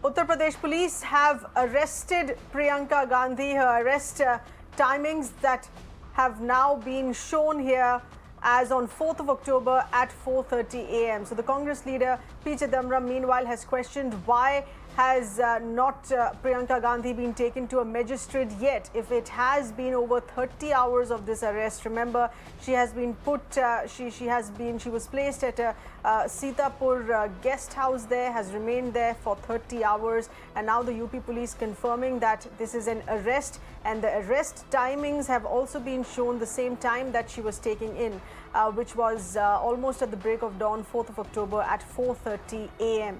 Uttar Pradesh police have arrested Priyanka Gandhi. Her arrest timings that have now been shown here as on 4th of October at 4:30 a.m. So the Congress leader P. Chidambaram meanwhile has questioned why has not Priyanka Gandhi been taken to a magistrate yet, if it has been over 30 hours of this arrest. Remember, she has been put, she was placed at a Sitapur guest house there, has remained there for 30 hours, and now the UP police confirming that this is an arrest, and the arrest timings have also been shown the same time that she was taken in, which was almost at the break of dawn, 4th of October at 4:30 a.m.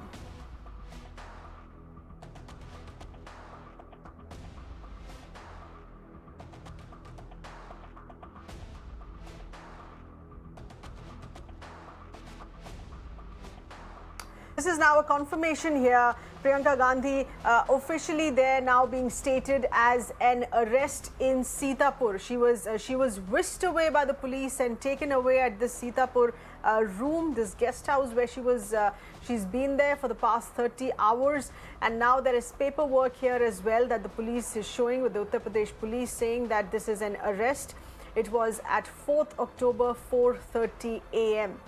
This is now a confirmation here. Priyanka Gandhi officially there now being stated as an arrest in Sitapur. She was whisked away by the police and taken away at this Sitapur room, this guest house where she's been there for the past 30 hours. And now there is paperwork here as well that the police is showing, with the Uttar Pradesh police saying that this is an arrest. It was at 4th October, 4:30 a.m.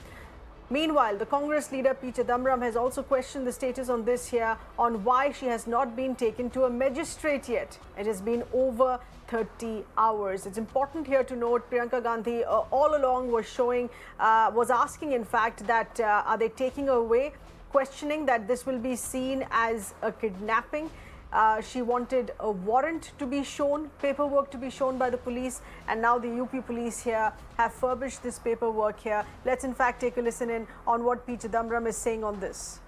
Meanwhile, the Congress leader P. Chidambaram has also questioned the status on this here, on why she has not been taken to a magistrate yet. It has been over 30 hours. It's important here to note Priyanka Gandhi all along was asking in fact that are they taking her away, questioning that this will be seen as a kidnapping. She wanted a warrant to be shown, paperwork to be shown by the police, and now the UP police here have furbished this paperwork here. Let's in fact take a listen in on what P. Chidambaram is saying on this.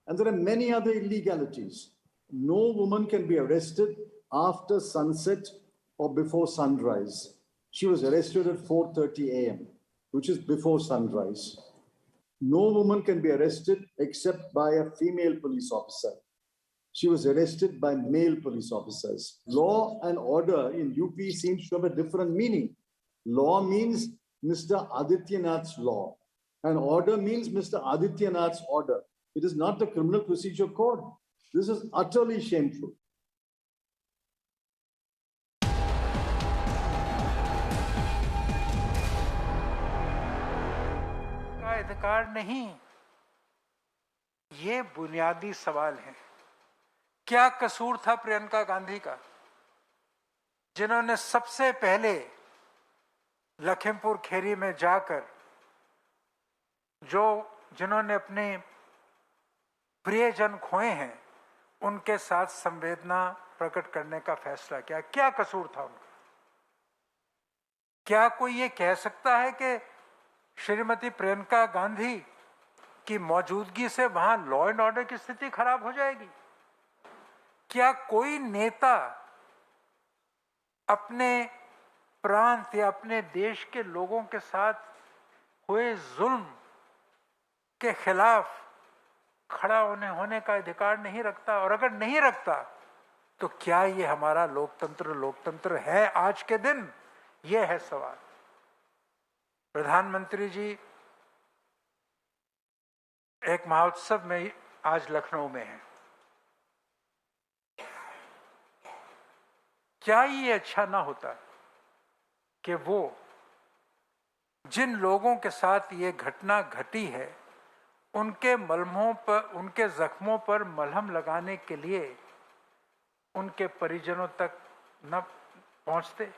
And there are many other illegalities. No woman can be arrested after sunset or before sunrise. She was arrested at 4:30 a.m., which is before sunrise. No woman can be arrested except by a female police officer. She was arrested by male police officers. Law and order in UP seems to have a different meaning. Law means Mr. Adityanath's law, and order means Mr. Adityanath's order. It is not the Criminal Procedure Code. This is utterly shameful. का अधिकार नहीं, ये बुनियादी सवाल है। क्या कसूर था प्रियंका गांधी का, जिन्होंने सबसे पहले लखीमपुर खेरी में जाकर जिन्होंने अपने प्रियजन खोए हैं उनके साथ संवेदना प्रकट करने का फैसला किया? क्या कसूर था उनका? क्या कोई ये कह सकता है कि श्रीमती प्रियंका गांधी की मौजूदगी से वहां लॉ एंड ऑर्डर की स्थिति खराब हो जाएगी? क्या कोई नेता अपने प्रांत या अपने देश के लोगों के साथ हुए जुल्म के खिलाफ खड़ा होने का अधिकार नहीं रखता? और अगर नहीं रखता तो क्या ये हमारा लोकतंत्र है आज के दिन? ये है सवाल। प्रधानमंत्री जी एक महोत्सव में आज लखनऊ में हैं। क्या ये अच्छा ना होता कि वो जिन लोगों के साथ ये घटना घटी है उनके उनके जख्मों पर मलहम लगाने के लिए उनके परिजनों तक न पहुंचते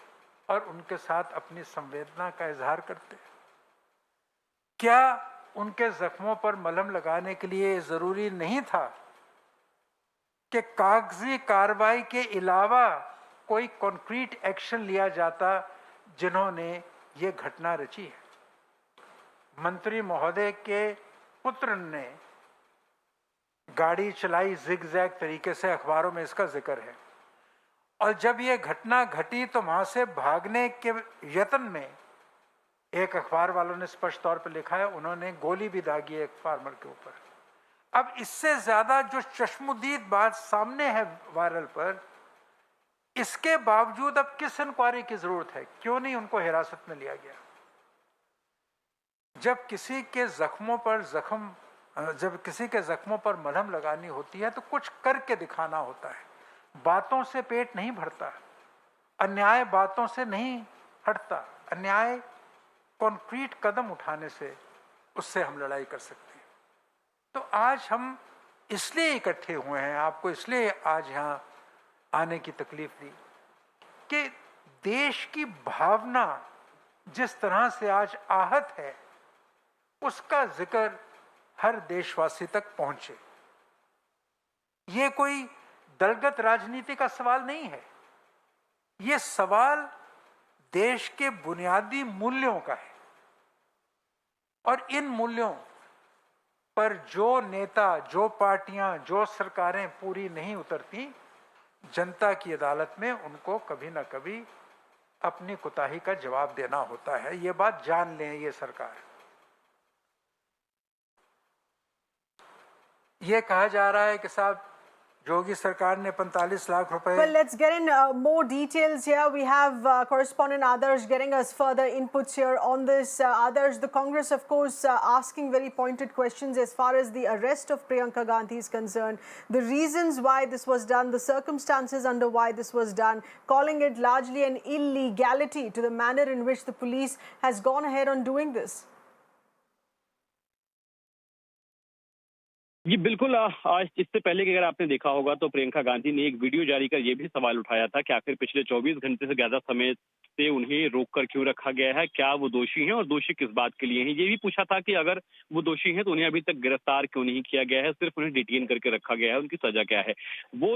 और उनके साथ अपनी संवेदना का इजहार करते? क्या उनके जख्मों पर मलहम लगाने के लिए जरूरी नहीं था कि कागजी कार्रवाई के अलावा कोई कॉन्क्रीट एक्शन लिया जाता जिन्होंने ये घटना रची है? मंत्री महोदय के पुत्र ने गाड़ी चलाई जिग-जैग तरीके से, अखबारों में इसका जिक्र है। और जब ये घटना घटी तो वहां से भागने के यत्न में एक अखबार वालों ने स्पष्ट तौर पर लिखा है उन्होंने गोली भी दागी है एक फार्मर के ऊपर। अब इससे ज्यादा जो चश्मदीद बात सामने है वायरल पर, इसके बावजूद अब किस इंक्वायरी की जरूरत है? क्यों नहीं उनको हिरासत में लिया गया? जब किसी के जख्मों पर जख्म जब किसी के जख्मों पर मलहम लगानी होती है तो कुछ करके दिखाना होता है। बातों से पेट नहीं भरता, अन्याय बातों से नहीं हटता, अन्याय कॉन्क्रीट कदम उठाने से उससे हम लड़ाई कर सकते हैं। तो आज हम इसलिए इकट्ठे हुए हैं, आपको इसलिए आज यहाँ आने की तकलीफ दी कि देश की भावना जिस तरह से आज आहत है उसका जिक्र हर देशवासी तक पहुंचे। ये कोई दलगत राजनीति का सवाल नहीं है, ये सवाल देश के बुनियादी मूल्यों का है। और इन मूल्यों पर जो नेता, जो पार्टियां, जो सरकारें पूरी नहीं उतरती, जनता की अदालत में उनको कभी ना कभी अपनी कोताही का जवाब देना होता है। ये बात जान लें ये सरकार। ये कहा जा रहा है कि साहब योगी सरकार ने 45 लाख रुपए। Well, let's get in more details here. We have correspondent Adarsh getting us further inputs here on this. Adarsh, the Congress, of course, asking very pointed questions as far as the arrest of Priyanka Gandhi is concerned, the reasons why this was done, the circumstances under why this was done, calling it largely an illegality to the manner in which the police has gone ahead on doing this. जी बिल्कुल। आज इससे पहले कि अगर आपने देखा होगा तो प्रियंका गांधी ने एक वीडियो जारी कर ये भी सवाल उठाया था कि आखिर पिछले 24 घंटे से ज्यादा समय से उन्हें रोककर क्यों रखा गया है, क्या वो दोषी हैं और दोषी किस बात के लिए हैं। ये भी पूछा था कि अगर वो दोषी हैं तो उन्हें अभी तक गिरफ्तार क्यों नहीं किया गया है, सिर्फ उन्हें डिटेन करके रखा गया है, उनकी सजा क्या है। वो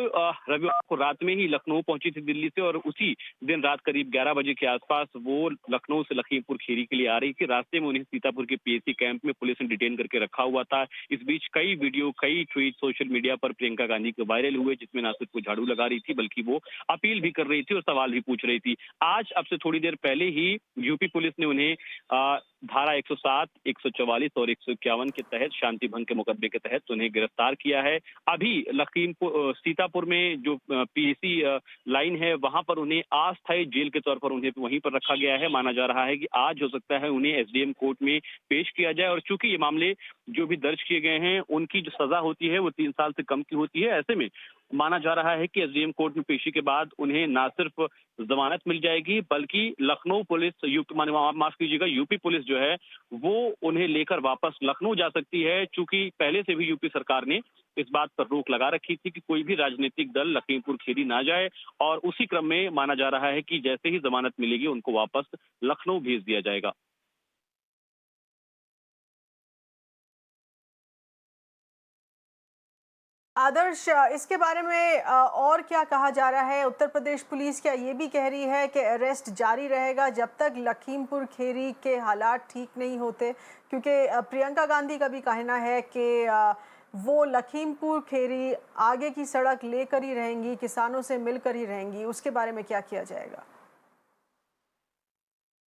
रविवार को रात में ही लखनऊ पहुंची थी दिल्ली से, और उसी दिन रात करीब 11 बजे के आसपास वो लखनऊ से लखीमपुर खीरी के लिए आ रही थी। रास्ते में उन्हें सीतापुर के पीएसी कैंप में पुलिस ने डिटेन करके रखा हुआ था। इस बीच कई वीडियो, कई ट्वीट सोशल मीडिया पर प्रियंका गांधी के वायरल हुए, जिसमें ना सिर्फ वो झाड़ू लगा रही थी बल्कि वो अपील भी कर रही थी और सवाल भी पूछ रही थी। आज अब से थोड़ी देर पहले ही यूपी पुलिस ने उन्हें धारा 107, 144 और 151 के तहत, शांति भंग के मुकदमे के तहत उन्हें गिरफ्तार किया है। अभी लखीमपुर सीतापुर में जो पीएसी लाइन है वहां पर उन्हें अस्थायी जेल के तौर पर उन्हें वहीं पर रखा गया है। माना जा रहा है कि आज हो सकता है उन्हें एसडीएम कोर्ट में पेश किया जाए, और चूंकि ये मामले जो भी दर्ज किए गए हैं उनकी जो सजा होती है वो 3 साल से कम की होती है। ऐसे में माना जा रहा है कि एसडीएम कोर्ट में पेशी के बाद उन्हें ना सिर्फ जमानत मिल जाएगी बल्कि लखनऊ पुलिस, माफ कीजिएगा, यूपी पुलिस जो है वो उन्हें लेकर वापस लखनऊ जा सकती है। चूंकि पहले से भी यूपी सरकार ने इस बात पर रोक लगा रखी थी कि कोई भी राजनीतिक दल लखीमपुर खीरी ना जाए, और उसी क्रम में माना जा रहा है कि जैसे ही जमानत मिलेगी उनको वापस लखनऊ भेज दिया जाएगा। आदर्श, इसके बारे में और क्या कहा जा रहा है? उत्तर प्रदेश पुलिस क्या ये भी कह रही है कि अरेस्ट जारी रहेगा जब तक लखीमपुर खीरी के हालात ठीक नहीं होते? क्योंकि प्रियंका गांधी का भी कहना है कि वो लखीमपुर खीरी आगे की सड़क लेकर ही रहेंगी, किसानों से मिलकर ही रहेंगी। उसके बारे में क्या किया जाएगा?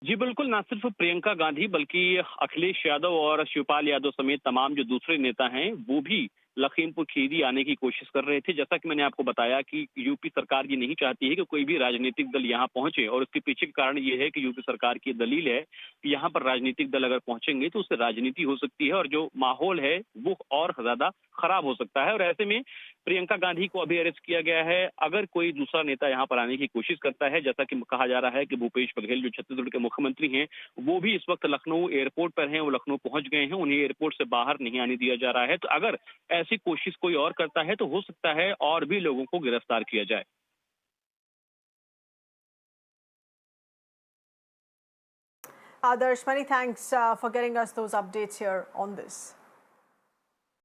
जी बिल्कुल, ना सिर्फ प्रियंका गांधी बल्कि अखिलेश यादव और शिवपाल यादव समेत तमाम जो दूसरे नेता हैं वो भी लखीमपुर खीरी आने की कोशिश कर रहे थे। जैसा कि मैंने आपको बताया कि यूपी सरकार ये नहीं चाहती है कि कोई भी राजनीतिक दल यहाँ पहुंचे, और उसके पीछे का कारण ये है कि यूपी सरकार की दलील है कि यहाँ पर राजनीतिक दल अगर पहुंचेंगे तो उससे राजनीति हो सकती है और जो माहौल है वो और ज्यादा खराब हो सकता है। और ऐसे में प्रियंका गांधी को अभी अरेस्ट किया गया है। अगर कोई दूसरा नेता यहाँ पर आने की कोशिश करता है, जैसा कि कहा जा रहा है कि भूपेश बघेल जो छत्तीसगढ़ के मुख्यमंत्री हैं वो भी इस वक्त लखनऊ एयरपोर्ट पर हैं, वो लखनऊ पहुंच गए हैं, उन्हें एयरपोर्ट से बाहर नहीं आने दिया जा रहा है। तो अगर ऐसी कोशिश कोई और करता है तो हो सकता है और भी लोगों को गिरफ्तार किया जाए। Adarsh, many thanks for getting us those updates here on this.